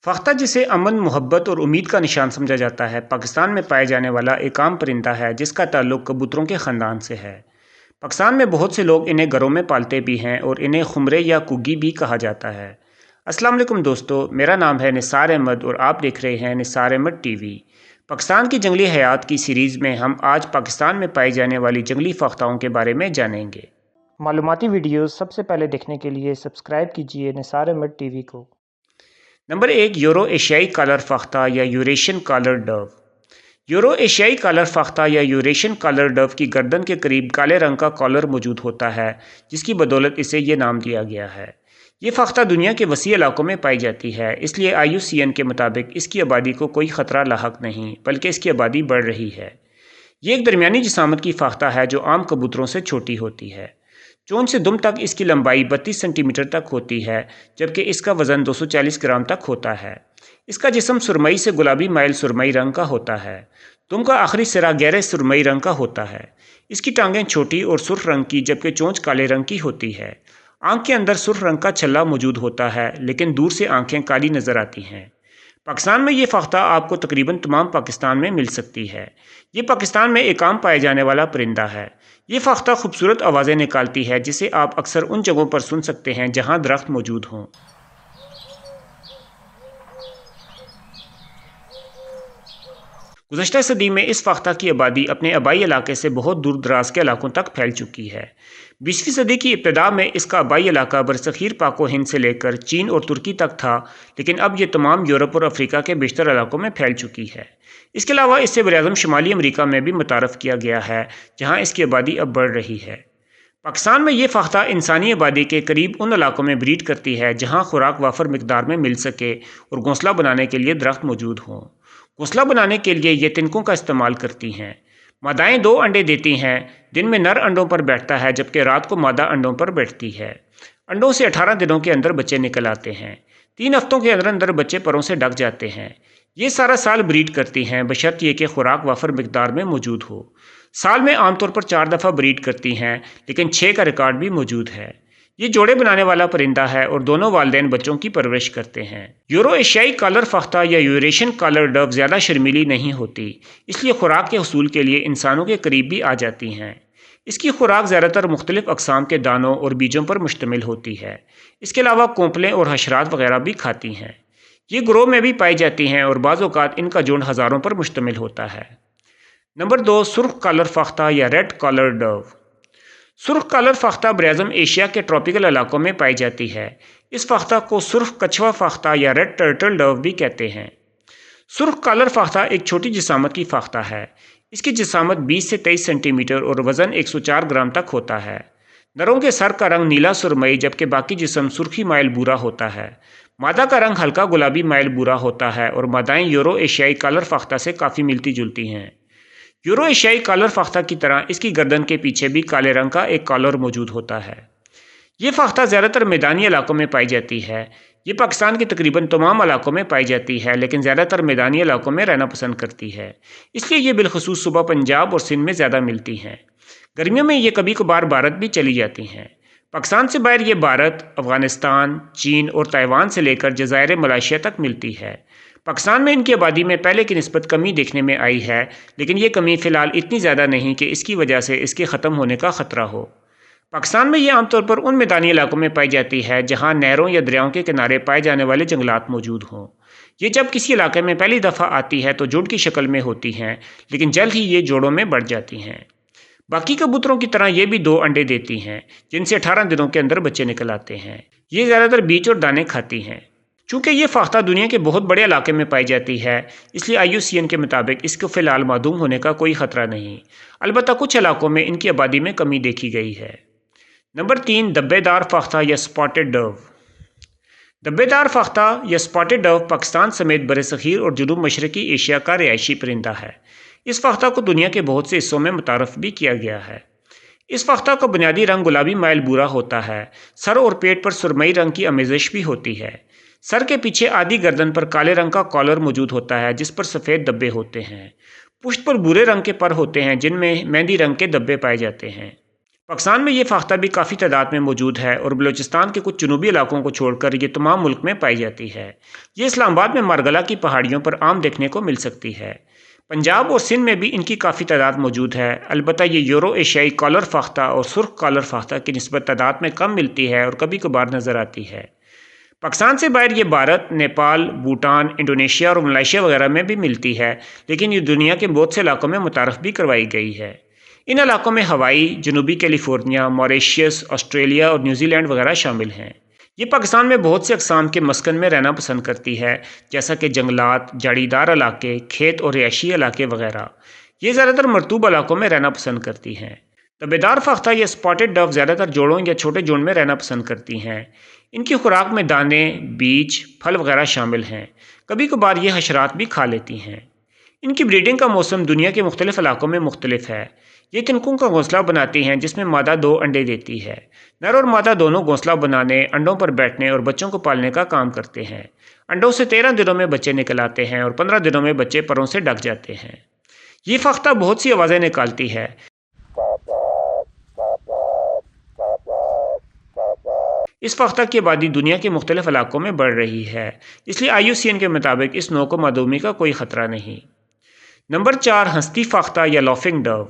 فختہ جسے امن، محبت اور امید کا نشان سمجھا جاتا ہے، پاکستان میں پائے جانے والا ایک عام پرندہ ہے جس کا تعلق کبوتروں کے خاندان سے ہے۔ پاکستان میں بہت سے لوگ انہیں گھروں میں پالتے بھی ہیں اور انہیں خمرے یا کگی بھی کہا جاتا ہے۔ السلام علیکم دوستو، میرا نام ہے نثار احمد اور آپ دیکھ رہے ہیں نثار احمد ٹی وی۔ پاکستان کی جنگلی حیات کی سیریز میں ہم آج پاکستان میں پائی جانے والی جنگلی فختاؤں کے بارے میں جانیں گے۔ معلوماتی ویڈیوز سب سے پہلے دیکھنے کے لیے سبسکرائب کیجیے نثار احمد ٹی وی کو۔ نمبر 1، یورو ایشیائی کالر فختہ یا یوریشین کالر ڈو۔ یورو ایشیائی کالر فختہ یا یوریشین کالر ڈو کی گردن کے قریب کالے رنگ کا کالر موجود ہوتا ہے، جس کی بدولت اسے یہ نام دیا گیا ہے۔ یہ فختہ دنیا کے وسیع علاقوں میں پائی جاتی ہے، اس لیے IUCN کے مطابق اس کی آبادی کو کوئی خطرہ لاحق نہیں، بلکہ اس کی آبادی بڑھ رہی ہے۔ یہ ایک درمیانی جسامت کی فختہ ہے جو عام کبوتروں سے چھوٹی ہوتی ہے۔ چونچ سے دم تک اس کی لمبائی 32 سینٹی میٹر تک ہوتی ہے، جبکہ اس کا وزن 240 گرام تک ہوتا ہے۔ اس کا جسم سرمئی سے گلابی مائل سرمئی رنگ کا ہوتا ہے۔ دم کا آخری سرا گہرے سرمئی رنگ کا ہوتا ہے۔ اس کی ٹانگیں چھوٹی اور سرخ رنگ کی جبکہ چونچ کالے رنگ کی ہوتی ہے۔ آنکھ کے اندر سرخ رنگ کا چھلا موجود ہوتا ہے، لیکن دور سے آنکھیں کالی نظر آتی ہیں۔ پاکستان میں یہ فختہ آپ کو تقریباً تمام پاکستان میں مل سکتی ہے۔ یہ پاکستان میں ایک عام پائے جانے والا پرندہ ہے۔ یہ فختہ خوبصورت آوازیں نکالتی ہے جسے آپ اکثر ان جگہوں پر سن سکتے ہیں جہاں درخت موجود ہوں۔ گزشتہ صدی میں اس فختہ کی آبادی اپنے آبائی علاقے سے بہت دور دراز کے علاقوں تک پھیل چکی ہے۔ 20ویں صدی کی ابتدا میں اس کا آبائی علاقہ برصغیر پاک و ہند سے لے کر چین اور ترکی تک تھا، لیکن اب یہ تمام یورپ اور افریقہ کے بیشتر علاقوں میں پھیل چکی ہے۔ اس کے علاوہ اسے براعظم شمالی امریکہ میں بھی متعارف کیا گیا ہے، جہاں اس کی آبادی اب بڑھ رہی ہے۔ پاکستان میں یہ فختہ انسانی آبادی کے قریب ان علاقوں میں بریڈ کرتی ہے جہاں خوراک وافر مقدار میں مل سکے اور گھونسلہ بنانے کے لیے درخت موجود ہوں۔ گھونسلہ بنانے کے لیے یہ تنکوں کا استعمال کرتی ہیں۔ مادائیں 2 انڈے دیتی ہیں۔ دن میں نر انڈوں پر بیٹھتا ہے جبکہ رات کو مادہ انڈوں پر بیٹھتی ہے۔ انڈوں سے 18 دنوں کے اندر بچے نکل آتے ہیں۔ 3 ہفتوں کے اندر بچے پروں سے ڈک جاتے ہیں۔ یہ سارا سال بریڈ کرتی ہیں بشرط یہ کہ خوراک وافر مقدار میں موجود ہو۔ سال میں عام طور پر 4 دفعہ بریڈ کرتی ہیں، لیکن 6 کا ریکارڈ بھی موجود ہے۔ یہ جوڑے بنانے والا پرندہ ہے اور دونوں والدین بچوں کی پرورش کرتے ہیں۔ یورو ایشیائی کالر فختہ یا یوریشین کالر ڈو زیادہ شرمیلی نہیں ہوتی، اس لیے خوراک کے حصول کے لیے انسانوں کے قریب بھی آ جاتی ہیں۔ اس کی خوراک زیادہ تر مختلف اقسام کے دانوں اور بیجوں پر مشتمل ہوتی ہے۔ اس کے علاوہ کونپلیں اور حشرات وغیرہ بھی کھاتی ہیں۔ یہ گروہ میں بھی پائی جاتی ہیں اور بعض اوقات ان کا جھنڈ ہزاروں پر مشتمل ہوتا ہے۔ نمبر 2، سرخ کالر فختہ یا ریڈ کالر ڈو۔ سرخ کالر فختہ براعظم ایشیا کے ٹراپیکل علاقوں میں پائی جاتی ہے۔ اس فختہ کو سرخ کچھوا فختہ یا ریڈ ٹرٹل ڈو بھی کہتے ہیں۔ سرخ کالر فختہ ایک چھوٹی جسامت کی فختہ ہے۔ اس کی جسامت 20 سے 23 سینٹی میٹر اور وزن 104 گرام تک ہوتا ہے۔ نروں کے سر کا رنگ نیلا سرمئی جبکہ باقی جسم سرخی مائل بھورا ہوتا ہے۔ مادہ کا رنگ ہلکا گلابی مائل بھورا ہوتا ہے اور مادائیں یورو ایشیائی کالر فختہ سے کافی ملتی جلتی ہیں۔ یورو ایشیائی کالر فختہ کی طرح اس کی گردن کے پیچھے بھی کالے رنگ کا ایک کالر موجود ہوتا ہے۔ یہ فختہ زیادہ تر میدانی علاقوں میں پائی جاتی ہے۔ یہ پاکستان کے تقریباً تمام علاقوں میں پائی جاتی ہے، لیکن زیادہ تر میدانی علاقوں میں رہنا پسند کرتی ہے، اس لیے یہ بالخصوص صوبہ پنجاب اور سندھ میں زیادہ ملتی ہیں۔ گرمیوں میں یہ کبھی کبھار بھارت بھی چلی جاتی ہیں۔ پاکستان سے باہر یہ بھارت، افغانستان، چین اور تائیوان سے لے کر جزائر ملائیشیا تک ملتی ہے۔ پاکستان میں ان کی آبادی میں پہلے کی نسبت کمی دیکھنے میں آئی ہے، لیکن یہ کمی فی الحال اتنی زیادہ نہیں کہ اس کی وجہ سے اس کے ختم ہونے کا خطرہ ہو۔ پاکستان میں یہ عام طور پر ان میدانی علاقوں میں پائی جاتی ہے جہاں نہروں یا دریاؤں کے کنارے پائے جانے والے جنگلات موجود ہوں۔ یہ جب کسی علاقے میں پہلی دفعہ آتی ہے تو جھنڈ کی شکل میں ہوتی ہیں، لیکن جلد ہی یہ جوڑوں میں بڑھ جاتی ہیں۔ باقی کبوتروں کی طرح یہ بھی 2 انڈے دیتی ہیں، جن سے 18 دنوں کے اندر بچے نکل آتے ہیں۔ یہ زیادہ تر بیج اور دانے کھاتی ہیں۔ چونکہ یہ فختہ دنیا کے بہت بڑے علاقے میں پائی جاتی ہے، اس لیے IUCN کے مطابق اس کو فی الحال معدوم ہونے کا کوئی خطرہ نہیں، البتہ کچھ علاقوں میں ان کی آبادی میں کمی دیکھی گئی ہے۔ نمبر 3، دبے دار فختہ یا سپاٹڈ ڈو۔ دبے دار فختہ یا سپاٹڈ ڈو پاکستان سمیت برصغیر اور جنوب مشرقی ایشیا کا رہائشی پرندہ ہے۔ اس فختہ کو دنیا کے بہت سے حصوں میں متعارف بھی کیا گیا ہے۔ اس فختہ کا بنیادی رنگ گلابی مائل بھورا ہوتا ہے۔ سر اور پیٹ پر سرمئی رنگ کی آمیزش بھی ہوتی ہے۔ سر کے پیچھے آدھی گردن پر کالے رنگ کا کالر موجود ہوتا ہے جس پر سفید دبے ہوتے ہیں۔ پشت پر بھورے رنگ کے پر ہوتے ہیں جن میں مہندی رنگ کے دبے پائے جاتے ہیں۔ پاکستان میں یہ فاختہ بھی کافی تعداد میں موجود ہے اور بلوچستان کے کچھ جنوبی علاقوں کو چھوڑ کر یہ تمام ملک میں پائی جاتی ہے۔ یہ اسلام آباد میں مارگلہ کی پہاڑیوں پر عام دیکھنے کو مل سکتی ہے۔ پنجاب اور سندھ میں بھی ان کی کافی تعداد موجود ہے، البتہ یہ یورو ایشیائی کالر فاختہ اور سرخ کالر فاختہ کی نسبت تعداد میں کم ملتی ہے اور کبھی کبھار نظر آتی ہے۔ پاکستان سے باہر یہ بھارت، نیپال، بھوٹان، انڈونیشیا اور ملائیشیا وغیرہ میں بھی ملتی ہے، لیکن یہ دنیا کے بہت سے علاقوں میں متعارف بھی کروائی گئی ہے۔ ان علاقوں میں ہوائی، جنوبی کیلیفورنیا، موریشیس، آسٹریلیا اور نیوزی لینڈ وغیرہ شامل ہیں۔ یہ پاکستان میں بہت سے اقسام کے مسکن میں رہنا پسند کرتی ہے، جیسا کہ جنگلات، جھاڑی دار علاقے، کھیت اور رہائشی علاقے وغیرہ۔ یہ زیادہ تر مرطوب علاقوں میں رہنا پسند کرتی ہیں۔ تبیدار فاختہ یا اسپاٹڈ ڈو زیادہ تر جوڑوں یا چھوٹے جھنڈ میں رہنا پسند کرتی ہیں۔ ان کی خوراک میں دانے، بیج، پھل وغیرہ شامل ہیں۔ کبھی کبھار یہ حشرات بھی کھا لیتی ہیں۔ ان کی بریڈنگ کا موسم دنیا کے مختلف علاقوں میں مختلف ہے۔ یہ تنکوں کا گھونسلہ بناتی ہیں جس میں مادہ 2 انڈے دیتی ہے۔ نر اور مادہ دونوں گھونسلہ بنانے، انڈوں پر بیٹھنے اور بچوں کو پالنے کا کام کرتے ہیں۔ انڈوں سے 13 دنوں میں بچے نکل آتے ہیں اور 15 دنوں میں بچے پروں سے ڈھک جاتے ہیں۔ یہ فاختہ بہت سی آوازیں نکالتی ہے۔ اس فاختہ کی آبادی دنیا کے مختلف علاقوں میں بڑھ رہی ہے، اس لیے IUCN کے مطابق اس نو کو معدومی کا کوئی خطرہ نہیں۔ نمبر 4، ہنستی فاختہ یا لافنگ ڈو۔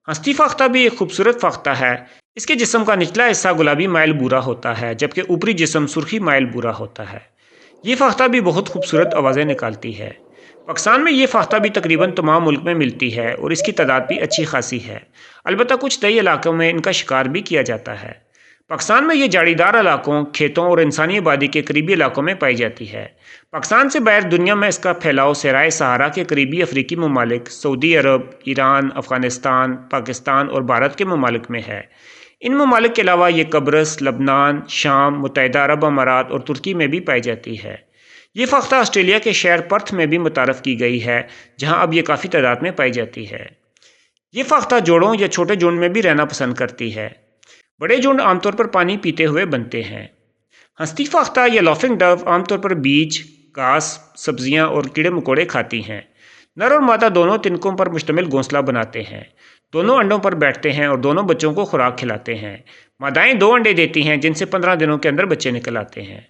ہنستی فاختہ بھی ایک خوبصورت فاختہ ہے۔ اس کے جسم کا نچلا حصہ گلابی مائل بھورا ہوتا ہے، جبکہ اوپری جسم سرخی مائل بھورا ہوتا ہے۔ یہ فاختہ بھی بہت خوبصورت آوازیں نکالتی ہے۔ پاکستان میں یہ فاختہ بھی تقریباً تمام ملک میں ملتی ہے اور اس کی تعداد بھی اچھی خاصی ہے، البتہ کچھ دیہی علاقوں میں ان کا شکار بھی کیا جاتا ہے۔ پاکستان میں یہ جھاڑی دار علاقوں، کھیتوں اور انسانی آبادی کے قریبی علاقوں میں پائی جاتی ہے۔ پاکستان سے باہر دنیا میں اس کا پھیلاؤ صحرائے صحارا کے قریبی افریقی ممالک، سعودی عرب، ایران، افغانستان، پاکستان اور بھارت کے ممالک میں ہے۔ ان ممالک کے علاوہ یہ قبرص، لبنان، شام، متحدہ عرب امارات اور ترکی میں بھی پائی جاتی ہے۔ یہ فاختہ آسٹریلیا کے شہر پرتھ میں بھی متعارف کی گئی ہے، جہاں اب یہ کافی تعداد میں پائی جاتی ہے۔ یہ فاختہ جوڑوں یا چھوٹے جھنڈ میں بھی رہنا پسند کرتی ہے۔ بڑے جھنڈ عام طور پر پانی پیتے ہوئے بنتے ہیں۔ ہنستی فاختہ یا لافنگ ڈو عام طور پر بیج، گھاس، سبزیاں اور کیڑے مکوڑے کھاتی ہیں۔ نر اور مادہ دونوں تنکوں پر مشتمل گھونسلہ بناتے ہیں۔ دونوں انڈوں پر بیٹھتے ہیں اور دونوں بچوں کو خوراک کھلاتے ہیں۔ مادائیں 2 انڈے دیتی ہیں جن سے 15 دنوں کے اندر بچے نکل آتے ہیں۔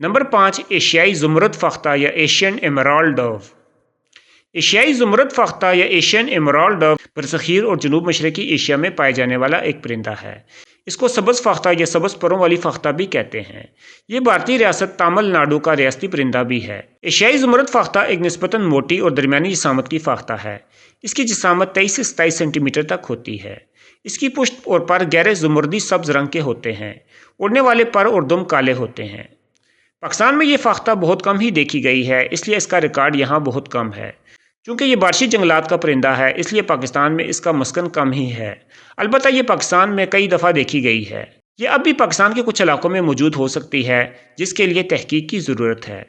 نمبر 5، ایشیائی زمرد فاختہ یا ایشین ایمرالڈ ڈو۔ ایشیائی زمرد فاختہ یا ایشین ایمرالڈ ڈو برصغیر اور جنوب مشرقی ایشیا میں پائے جانے والا ایک پرندہ ہے۔ اس کو سبز فاختہ یا سبز پروں والی فاختہ بھی کہتے ہیں۔ یہ بھارتی ریاست تامل ناڈو کا ریاستی پرندہ بھی ہے۔ ایشیائی زمرد فاختہ ایک نسبتاً موٹی اور درمیانی جسامت کی فاختہ ہے۔ اس کی جسامت 23 سے 27 سینٹی میٹر تک ہوتی ہے۔ اس کی پشت اور پر گہرے زمردی سبز رنگ کے ہوتے ہیں۔ اڑنے والے پر اور دم کالے ہوتے ہیں۔ پاکستان میں یہ فاختہ بہت کم ہی دیکھی گئی ہے، اس لیے اس کا ریکارڈ یہاں بہت کم ہے۔ چونکہ یہ بارشی جنگلات کا پرندہ ہے، اس لیے پاکستان میں اس کا مسکن کم ہی ہے، البتہ یہ پاکستان میں کئی دفعہ دیکھی گئی ہے۔ یہ اب بھی پاکستان کے کچھ علاقوں میں موجود ہو سکتی ہے، جس کے لیے تحقیق کی ضرورت ہے۔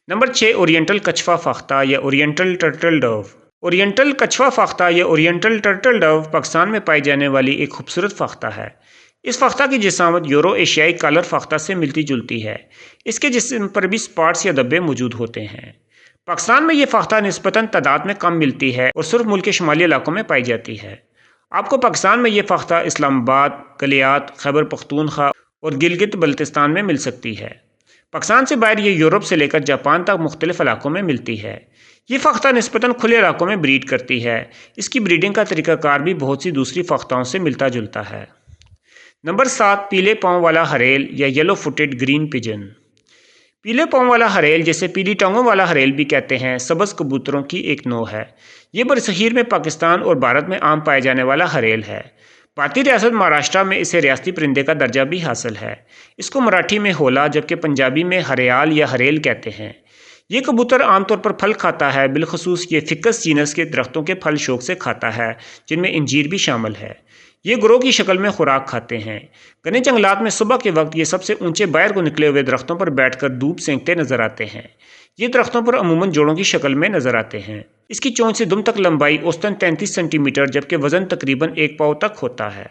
نمبر 6، اورینٹل کچھوا فاختہ یا اورینٹل ٹرٹل ڈو۔ اورینٹل کچھوا فاختہ یا اورینٹل ٹرٹل ڈو پاکستان میں پائی جانے والی ایک خوبصورت فاختہ ہے۔ اس فاختہ کی جسامت یورو ایشیائی کالر فاختہ سے ملتی جلتی ہے۔ اس کے جسم پر بھی سپاٹس یا دبے موجود ہوتے ہیں۔ پاکستان میں یہ فاختہ نسبتاً تعداد میں کم ملتی ہے اور صرف ملک کے شمالی علاقوں میں پائی جاتی ہے۔ آپ کو پاکستان میں یہ فاختہ اسلام آباد، کلیات، خیبر پختونخوا اور گلگت بلتستان میں مل سکتی ہے۔ پاکستان سے باہر یہ یورپ سے لے کر جاپان تک مختلف علاقوں میں ملتی ہے۔ یہ فاختہ نسبتاً کھلے علاقوں میں بریڈ کرتی ہے۔ اس کی بریڈنگ کا طریقہ کار بھی بہت سی دوسری فاختوں سے ملتا جلتا ہے۔ نمبر 7، پیلے پاؤں والا ہریل یا یلو فوٹڈ گرین پجن۔ پیلے پاؤں والا ہریل، جسے پیلی ٹانگوں والا ہریل بھی کہتے ہیں، سبز کبوتروں کی ایک نوع ہے۔ یہ برصغیر میں پاکستان اور بھارت میں عام پائے جانے والا ہریل ہے۔ بھارتی ریاست مہاراشٹرا میں اسے ریاستی پرندے کا درجہ بھی حاصل ہے۔ اس کو مراٹھی میں ہولا جبکہ پنجابی میں ہریال یا ہریل کہتے ہیں۔ یہ کبوتر عام طور پر پھل کھاتا ہے، بالخصوص یہ فکس جینس کے درختوں کے پھل شوق سے کھاتا ہے، جن میں انجیر بھی شامل ہے۔ یہ گروہ کی شکل میں خوراک کھاتے ہیں۔ گھنے جنگلات میں صبح کے وقت یہ سب سے اونچے باہر کو نکلے ہوئے درختوں پر بیٹھ کر دھوپ سینکتے نظر آتے ہیں۔ یہ درختوں پر عموماً جوڑوں کی شکل میں نظر آتے ہیں۔ اس کی چونچ سے دم تک لمبائی اوسطاً 33 سینٹی میٹر جبکہ وزن تقریباً 1 پاؤ تک ہوتا ہے۔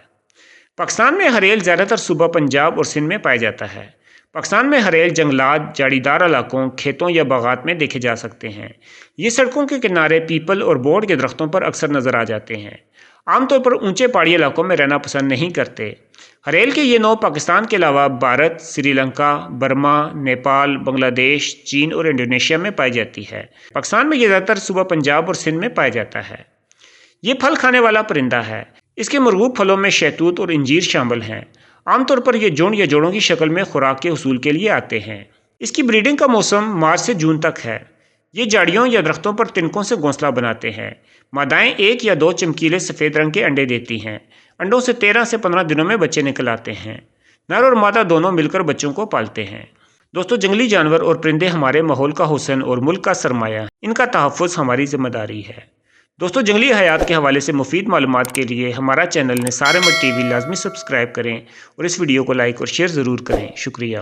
پاکستان میں ہریل زیادہ تر صوبہ پنجاب اور سندھ میں پایا جاتا ہے۔ پاکستان میں ہریل جنگلات، جھاڑی دار علاقوں، کھیتوں یا باغات میں دیکھے جا سکتے ہیں۔ یہ سڑکوں کے کنارے پیپل اور بورڈ کے درختوں پر اکثر نظر آ جاتے ہیں۔ عام طور پر اونچے پہاڑی علاقوں میں رہنا پسند نہیں کرتے۔ ہریل کی یہ نوع پاکستان کے علاوہ بھارت، سری لنکا، برما، نیپال، بنگلہ دیش، چین اور انڈونیشیا میں پائی جاتی ہے۔ پاکستان میں یہ زیادہ تر صوبہ پنجاب اور سندھ میں پایا جاتا ہے۔ یہ پھل کھانے والا پرندہ ہے۔ اس کے مرغوب پھلوں میں شہتوت اور انجیر شامل ہیں۔ عام طور پر یہ جھنڈ یا جوڑوں کی شکل میں خوراک کے حصول کے لیے آتے ہیں۔ اس کی بریڈنگ کا موسم مارچ سے جون تک ہے۔ یہ جھاڑیوں یا درختوں پر تنکوں سے گھونسلہ بناتے ہیں۔ مادائیں 1 یا 2 چمکیلے سفید رنگ کے انڈے دیتی ہیں۔ انڈوں سے 13 سے 15 دنوں میں بچے نکل آتے ہیں۔ نر اور مادہ دونوں مل کر بچوں کو پالتے ہیں۔ دوستو، جنگلی جانور اور پرندے ہمارے ماحول کا حسن اور ملک کا سرمایہ ہیں۔ ان کا تحفظ ہماری ذمہ داری ہے۔ دوستو، جنگلی حیات کے حوالے سے مفید معلومات کے لیے ہمارا چینل نثار احمد ٹی وی لازمی سبسکرائب کریں اور اس ویڈیو کو لائک اور شیئر ضرور کریں۔ شکریہ۔